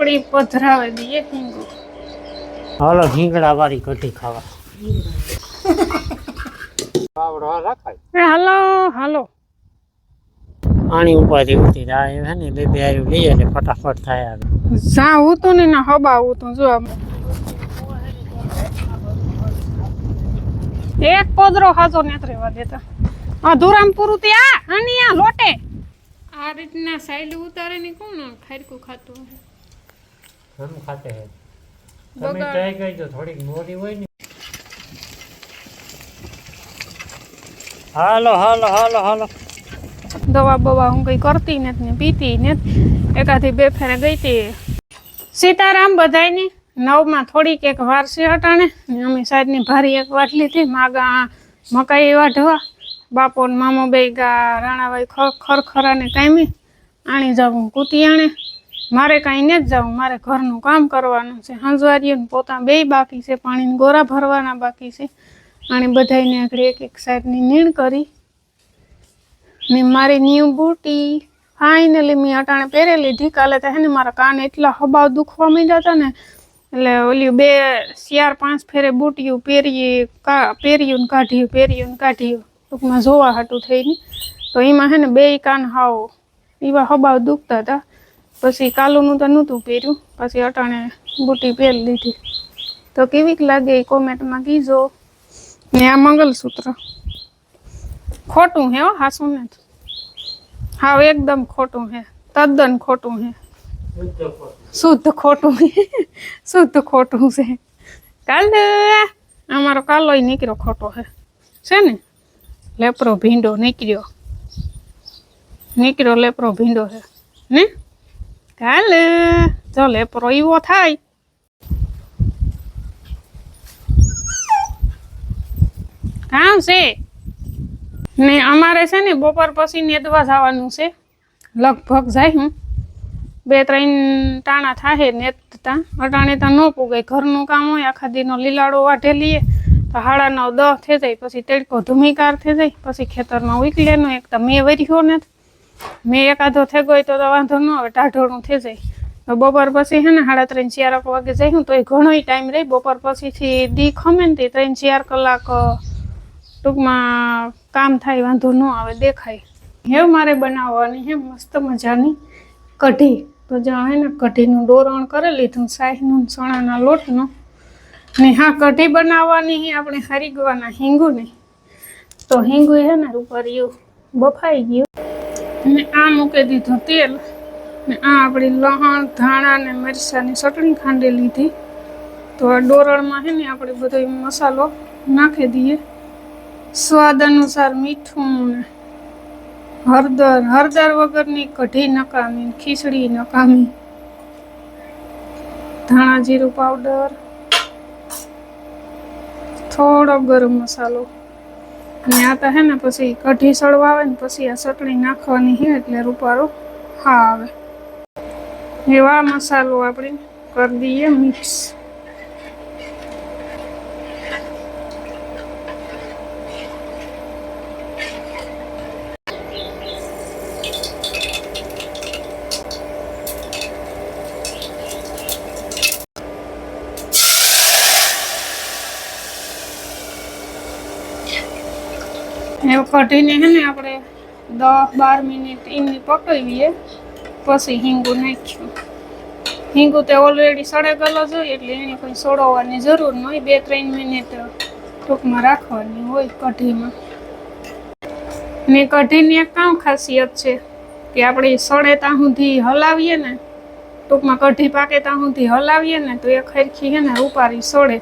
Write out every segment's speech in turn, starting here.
આપણી પધરાવે દઈએ હિંગુ. હાલો ઢીંગડા વાળી કઢી ખાવા. હાલો હાલો આની ઉપાધિ ઉઠી જાય હે ને બે હારું લઈએ એટલે ફટાફટ થાય. જા હું તો ને ના હબા હું તો જો એક પોદરો હાજો નેત રેવા દેતા અધુરામ પૂરું તે આની આ લોટે આ રીતના સાઈડ ઉતારે ની કોણ ખારકું ખાતું હમ ખાતે હે તમે ટ્રાય કરજો થોડીક મોરી હોય ને. હાલો હાલો હાલો હાલો દવા બવા હું કઈ કરતી નથી ને પીતી નથી. એકાથી બે ફેરે ગઈ હતી. સીતારામ બધાયની નવમાં થોડીક એક વાર છે હટાણે ને અમે સાઈડની ભારી એક વાટ લીધી માગા મકાઈ વાઢવા. બાપો ને મામો બે ગા રાણાભાઈ ખરખરાને કાયમી આણી જાઉં કૂતી આણે. મારે કાંઈ નથી જવું, મારે ઘરનું કામ કરવાનું છે. હંજવારીઓને પોતા બે બાકી છે, પાણીના ગોરા ભરવાના બાકી છે. અને બધાને આગળ એક એક સાઈડની નીણ કરી ને મારી ન્યૂ બુટી ફાઇનલી મેં અટાણે પહેરી લીધી. કાલે તો હે ને મારા કાન એટલા હબાવ દુખવા માંડ્યા હતા ને એટલે ઓલી 4-5 ફેરે બુટીયું પહેર્યું કાઢ્યું ટૂંકમાં જોવા હાટું થઈને. તો એમાં હે ને 2 કાન હાવ એવા હબાવ દુખતા હતા. પછી કાલુનું તો નહોતું પહેર્યું, પછી અટાણે બુટી પહેરી લીધી. તો કેવીક લાગે એ કોમેન્ટમાં કીજો. ને આ મંગલસૂત્ર ખોટું હે હાસું ને હાવ એકદમ ખોટું હે, તદ્દન ખોટું હે, શુદ્ધ ખોટું શુદ્ધ ખોટું છે. કાલે અમારો કાલોય નીકળ્યો ખોટો છે ને. લેપરો ભીંડો નીકળ્યો લેપરો ભીંડો છે ને. કાલે જો લેપરો એવો થાય કામ છે ને. અમારે છે ને બપોર પછી નેદવા જવાનું છે. લગભગ જાય હું 2-3 ટાણા થાય નેતતા. અટાણે તો ન પૂગાય, ઘરનું કામ હોય. આખા દીનો લીલાડો વાઢે લઈએ તો 9:30-10 થઈ જાય. પછી તડકો ધૂમિકાર થઈ જાય. પછી ખેતરમાં ઉકલેનો એક તો મેં વર્યો ને મેં એકાદો થઈ ગયો તો વાંધો ન આવે, ટાઢોળું થઈ જાય. તો બપોર પછી હે ને 3:30-4 વાગે જઈશું તો એ ઘણો ટાઈમ રહી. બપોર પછીથી દી ખમે ને 3-4 કલાક ટૂંકમાં કામ થાય, વાંધો ન આવે, દેખાય. હવે મારે બનાવવાની હે મસ્ત મજાની કઢી. તો જ્યાં હે ને કઢીનું ડોરણ કરી લીધું શાહીનું ચણાના લોટનું ને. હા કઢી બનાવવાની હે આપણે હરીગવાના હિંગુની. તો હિંગુ હે ને ઉપર બફાઈ ગયું ને આ મૂકી દીધું તેલ ને આ આપણી લસણ ધાણા ને મરચાંની ચટણી ખાંડી લીધી. તો આ ડોરણમાં હે ને આપણે બધો મસાલો નાખી દઈએ. સ્વાદ અનુસાર મીઠું ને હળદર વગરની કઢી નકામી, ખીચડી નકામી. ધાણા જીરું પાવડર, થોડો ગરમ મસાલો અને આ તો હે ને પછી કઢી સળવા આવે ને પછી આ ચટણી નાખવાની છે એટલે રૂપારો હા આવે. એવા મસાલો આપણે કરી દઈએ મિક્સ. એવું કઢીને હે ને આપણે 10-12 મિનિટ એમની પકવીએ. પછી હિંગુ નાખ્યું. હિંગુ તે ઓલરેડી સળેગેલો જોઈએ એટલે એને કોઈ સોડવાની જરૂર ન હોય. 2-3 મિનિટ ટૂંકમાં રાખવાની હોય કઢીમાં. ને કઢીની એક કામ ખાસિયત છે કે આપણે સળે ત્યાં સુધી હલાવીએ ને, ટૂંકમાં કઢી પાકે ત્યાં સુધી હલાવીએ ને તો એ ખરખી હે ને રૂપારી સળે.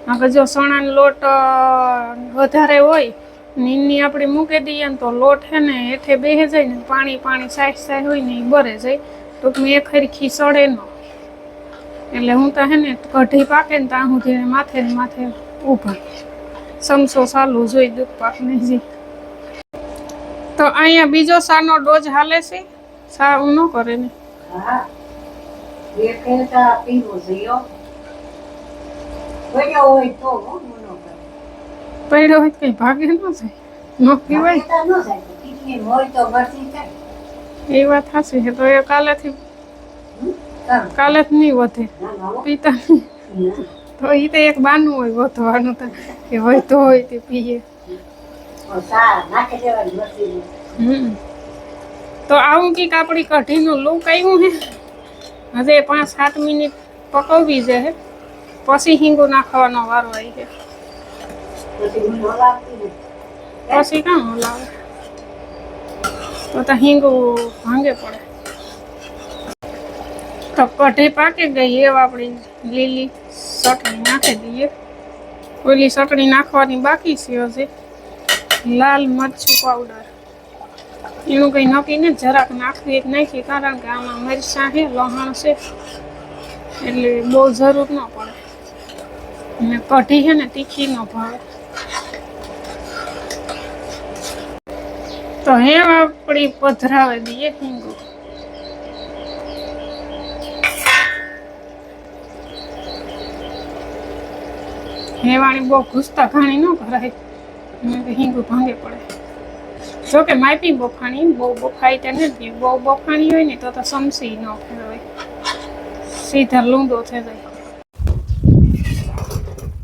આગળ જો ચણાનો લોટ વધારે હોય નીની આપણે મૂકી દઈએ ને તો લોટ હે ને હેઠે બેસી જાય ને પાણી સાય હોય ને એ બરે જાય. ટૂંકમાં એ ખરખી સળે ન. એટલે હું તો હે ને કઢી પાકે ને ત્યાં સુધી માથે ને માથે ઊભા સમસો ચાલુ જોઈ દૂધ પાક નહીં જી. તો અહીંયા બીજો સાનો ડોઝ હાલે છે. સા હું ન કરે ને પડ્યો હોય કઈ ભાગે ન જાય, ન પીવાય એ વાત સાચી છે. તો એ કાલેથી કાલે જ નહીં વધે પીતા નહીં. તો એ તો એક બાનું હોય વધવાનું તો કે હોય તો હોય તે પીએ. તો આવું કંઈક આપણી કઢીનું લુક આવ્યું હે. હજે 5-7 મિનિટ પકવવી છે પછી હિંગુ નાખવાનો વારો આવી છે. પછી કામ હલાવે તો હિંગુ ભાંગે પડે. તો કઢી પાકી ગઈ એવા આપણી લીલી ચટણી નાખી દઈએ. ઓલી ચટણી નાખવાની બાકી છે હજી. લાલ મરચું પાવડર એનું કંઈ નક્કી ને જરાક નાખવી જ નાખી કારણ કે આમાં મરચાં છે લસણ છે એટલે બહુ જરૂર ન પડે. અને કઢી છે ને તીખી ન ભાવે. તો હે આપણી પધરાવે દઈએ હિંગુ. હેવાણી બહુ ઘૂસતા ઘાણી ન કરાય હિંગુ ભાંગે પડે. જોકે માપી બફાણી બહુ બફાઈ તો નથી. બહુ બફાણી હોય ને તો સમસી ન ફેરવાય સીધા લૂંદો થઈ જાય.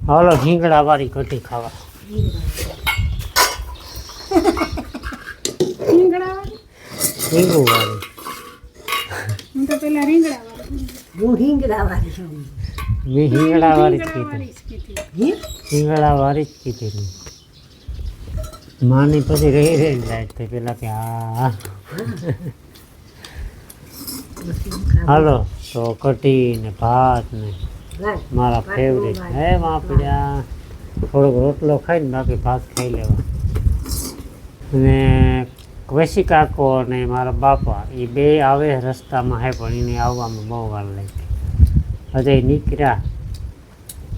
હાલો રીંગણા વાળી કઢી ખાવા. રીંગણા રીંગુ વાળી. હું તો પેલા રીંગણા વાળી. હું રીંગણા વાળી છું. મેં રીંગણા વાળી જ કીધી. રીંગણા વાળી જ કીધી. માની પછી રહી જાય તો પેલા કે હા. હાલો તો કઢી ને ભાત ને મારા ફેવરેટ હે માપડ્યા. થોડોક રોટલો ખાઈને બાકી ભાત ખાઈ લેવા. અને વૈશી કાકો અને મારા બાપા એ બે આવે રસ્તામાં હે પણ એને આવવામાં બહુ વાર લાગી. હજે નીકળ્યા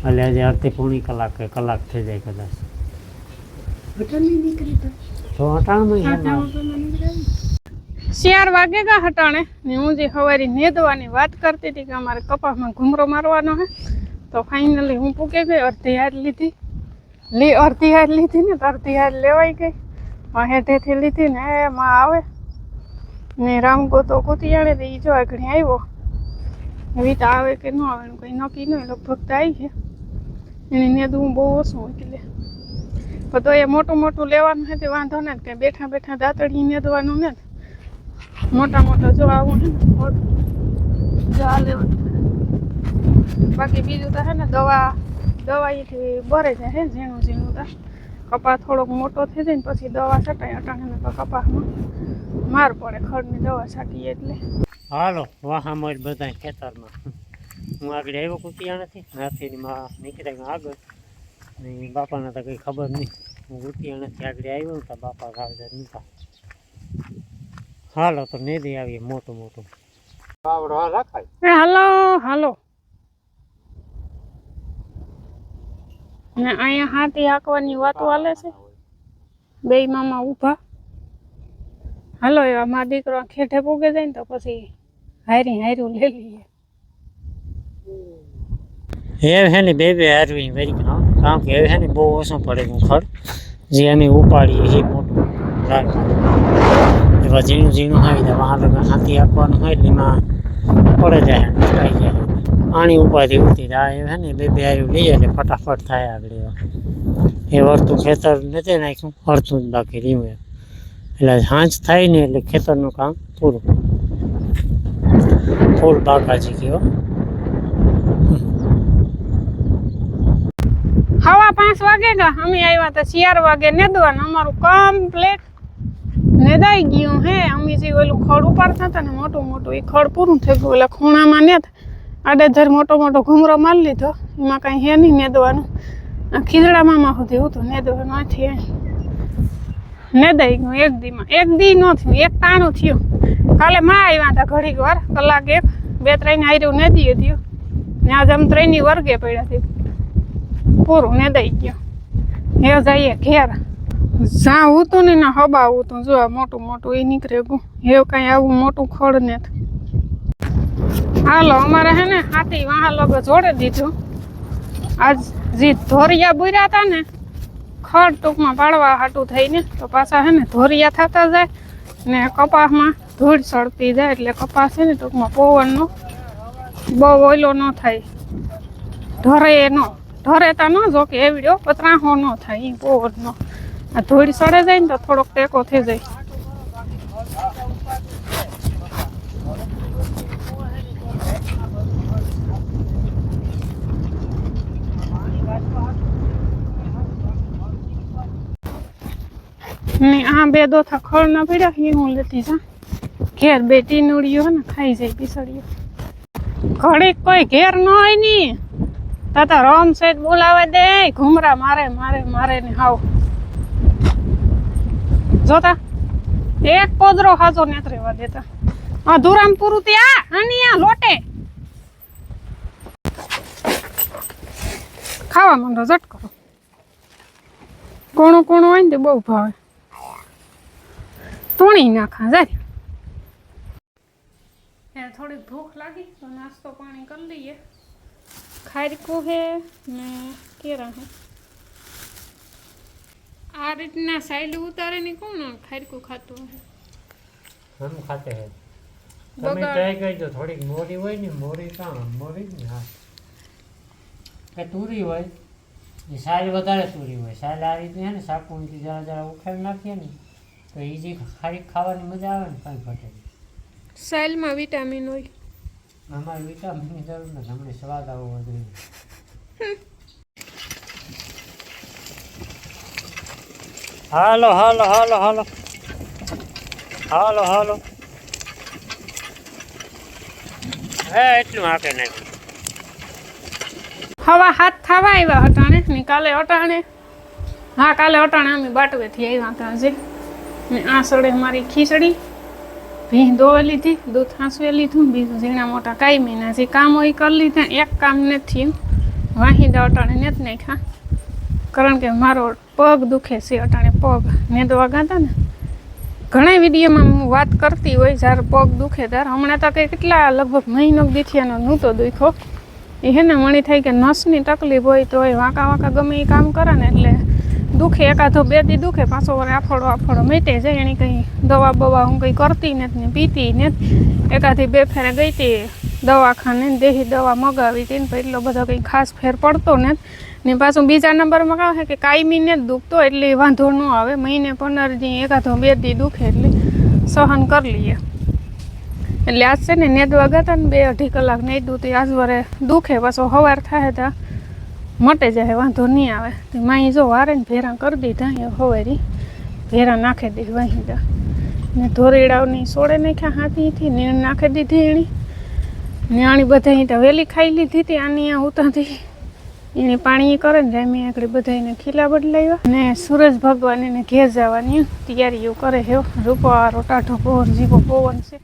એટલે હજે અડધી પોણી કલાક થઈ જાય કદાચ. તો અટાણમાં 4 વાગે ગા હટાણે ને હું જે સવારે નેદવાની વાત કરતી હતી કે અમારે કપાસમાં ઘૂમરો મારવાનો હે. તો ફાઇનલી હું પૂકે ગઈ. અડધી હાર લીધી ને તો અડધી હાર લેવાઈ ગઈ. હેઠેથી લીધી ને એમાં આવે ને રામગો તો કુતિયાણે તો એ જો આગળ આવ્યો. એવી તો આવે કે ન આવે કંઈ નક્કી નહીં. લગભગ તો આવી છે. એને નેદવું બહુ ઓછું એટલે તો એ મોટું લેવાનું છે તે વાંધો ને કે બેઠા દાંતડી નેદવાનું ને મોટા જો આવું છે ને જો આ લેવાનું. બાકી બીજું તો છે ને દવા અહીંથી ભરે જાય છે ઝીણું તો કપાસ થોડોક મોટો થઈ જાય ને પછી દવા છટાય અટાણે કપાસમાં માર પડે ખડની દવા છાંટીએ એટલે. હાલો વાહામાં જ બધા ખેતરમાં. હું આગળ આવ્યો કુતિયાણાથી હાથીની માં નીકળ્યા આગળ ને બાપાને તો કંઈ ખબર નહીં. હું કુતિયાણાથી આગળ આવ્યો ને તો બાપા ગાવજર નીકળ્યા. હાલો તો નેદી આવીએ મોટું રાખાય. હાલો ને અહીંયા હાથી હાંકવાની વાતો હાલે છે. બે મામા ઊભા. હાલો એવા મા દીકરો ખેઠે પૂગે જાય ને તો પછી હાર્યું લઈ લઈએ. હવે હે ને બે હારવી વેરી કારણ કે હવે હે ને બહુ ઓછું પડે ખડ જે અમે ઉપાડીએ એ મોટું એવા ઝીણું આવી જાય. વાહ હાથી આપવાનું હોય એટલે એમાં પડે જાય આવી જાય. આણી ઉપાધી ઉતી જાય હે ને બે હાર્યું લઈએ એટલે ફટાફટ થાય આગળ. એ વળતું ખેતર નથી નાખ્યું અડધું જ બાકી રહ્યું એટલે સાંજ થાય ને એટલે ખેતરનું કામ પૂરું. ફૂલ બાકાજી કહેવો. 5:15 વાગે ગા અમે આવ્યા તો 4 વાગે નેદવાનું. અમારું કમ્પ્લીટ નેદાઈ ગયું હે. અમે જે ઓલું ખડ ઉપાડતા હતા ને મોટું એ ખડ પૂરું થઈ ગયું. એટલે ખૂણામાં નેત આડેધર મોટો ઘૂમરો મારી લીધો. એમાં કાંઈ હે નહીં નેદવાનું. ખીજડા મામા સુધી હતું નેદવાનું. આથી નેદાઈ ગયું એક દી ન થયું. એક તાણું થયું. કાલે માં આવ્યા હતા ઘડીક વાર કલાક 1-2-3 હાર્યું નેદી થયું ને આજ આમ 3ની વર્ગે પડ્યા હતી. પૂરું નેદાઈ ગયો. હે જઈએ ઘેર. જ્યાં હતું ને ના હબા હતું જો મોટું એ નીકળે ગયું. હે કાંઈ આવું મોટું ખડ ને. હાલો અમારે હે ને હાથી વાહ લોકો જોડે દીધું. આજ જે ધોરિયા બુર્યા હતા ને ખડ ટૂંકમાં પાડવા હાટું થઈને તો પાછા હે ને ધોરિયા થતા જાય ને કપાસમાં ધૂળ સળતી જાય એટલે કપાસ છે ને ટૂંકમાં પવનનો બહુ ઓઈલો ન થાય, ઢરેતા ન જો કે એવડ્યો પતરાહો ન થાય એ બહુ ન. આ ધૂળ સડે જાય ને તો થોડોક ટેકો થઈ જાય. ને આ બે દોથા ખળ ના પડ્યા એ હું લેતી જા. ઘેર બે ટીનુડીઓ ને ખાઈ જાય પીસળીઓ. ઘડીક કોઈ ઘેર ન હોય ની તાતા રોમ સેટ બોલાવે દે ઘુમરા મારે ને હાવ જોતા એક પોદરો હાજો નેત રેવા દેતા. અધુરામ પૂરું ત્યાં અને આ લોટે ખાવા માંડો જટ કરો. કોણો હોય ને તે બહુ ભાવે. તોણી નાખા જાય. થોડીક ભૂખ લાગી તો નાસ્તો પાણી કરી લઈએ. ખારીકું હે ને કેરા હે. આ રીતના સાઈડ ઉતારે ને કોણ ખારીકું ખાતું હે? હમ ખાતે હે. તમે ટ્રાય કરજો. થોડીક મોરી હોય ને મોરી ને હા કે તુરી હોય એ સાલ વધારે તુરી હોય. સાલ આ રીતની હે ને શાકુંથી જરા ઉખાડી નાખીએ ને તો એ જે ખારીક ખાવાની મજા આવે ને કંઈ ઘટે. સાલમાં વિટામિન હોય. અમારે વિટામિનની જરૂર નથી, અમને સ્વાદ આવવો જોઈએ. હાલો હે એટલું હાકે નાખ્યું. હવા હાથ થવા આવ્યા અટાણે ને કાલે અટાણે અમે બાટવેથી આવ્યા હતા આજે. ને આ સડે મારી ખીચડી ભીં દોવે લીધી, દૂધ હાંસવે લીધું, બીજું ઝીણા મોટા કાયમીના જે કામ હોય કરી લીધા. એક કામ નથી વાહિદા અટાણે નથી નાખ્યા કારણ કે મારો પગ દુખે છે અટાણે. પગ નેદવા ગાતા ને ઘણા વિડીયોમાં હું વાત કરતી હોય જ્યારે પગ દુખે ત્યારે. હમણાં તો કંઈ કેટલા લગભગ મહિનો દીથિયાનો નહોતો દુખ્યો. એ હે ને મણી થાય કે નસની તકલીફ હોય તો એ વાંકા ગમે એ કામ કરે ને એટલે દુખે. એકાદો બે દી દુખે પાછો વાર આફોડો મેટે જાય. એની કંઈ દવા બવા હું કંઈ કરતી નથી ને પીતી નથી. એકાદી બે ફેરે ગઈ હતી દવાખાને દેહી દવા મગાવી હતી ને એટલો બધો કંઈ ખાસ ફેર પડતો નથી. ને પાછું બીજા નંબરમાં કહે કે કાયમી ને જ દુખતો એટલે વાંધો ન આવે. મહિને 15 દી એકાદો બે દી દુખે એટલે સહન કરી લઈએ. એટલે આજ છે ને નેદવા ગયા હતા ને 2-2.5 કલાક નેદું તો આજ વરે દુખે. પાછો સવાર થાય ત્યાં મટે જાય, વાંધો નહીં આવે. માઈ જો વારે ને ભેરા કરી દીધા એ હવેરી ભેરા નાખી દીધી વાહીદા ને ધોરીડાવની સોળે નાખ્યા હાથીથી નીણ નાખી દીધી એની ને આણી બધા તો વહેલી ખાઈ લીધી હતી. આની આ ઉતાથી એને પાણી કરે ને જામી આગળ બધાને ખીલા બદલાવ્યા ને સૂરજ ભગવાન એને ઘેર જવાની તૈયારીઓ કરે. હે રૂપવાળો ટાઢો પવન જીવો પવન છે.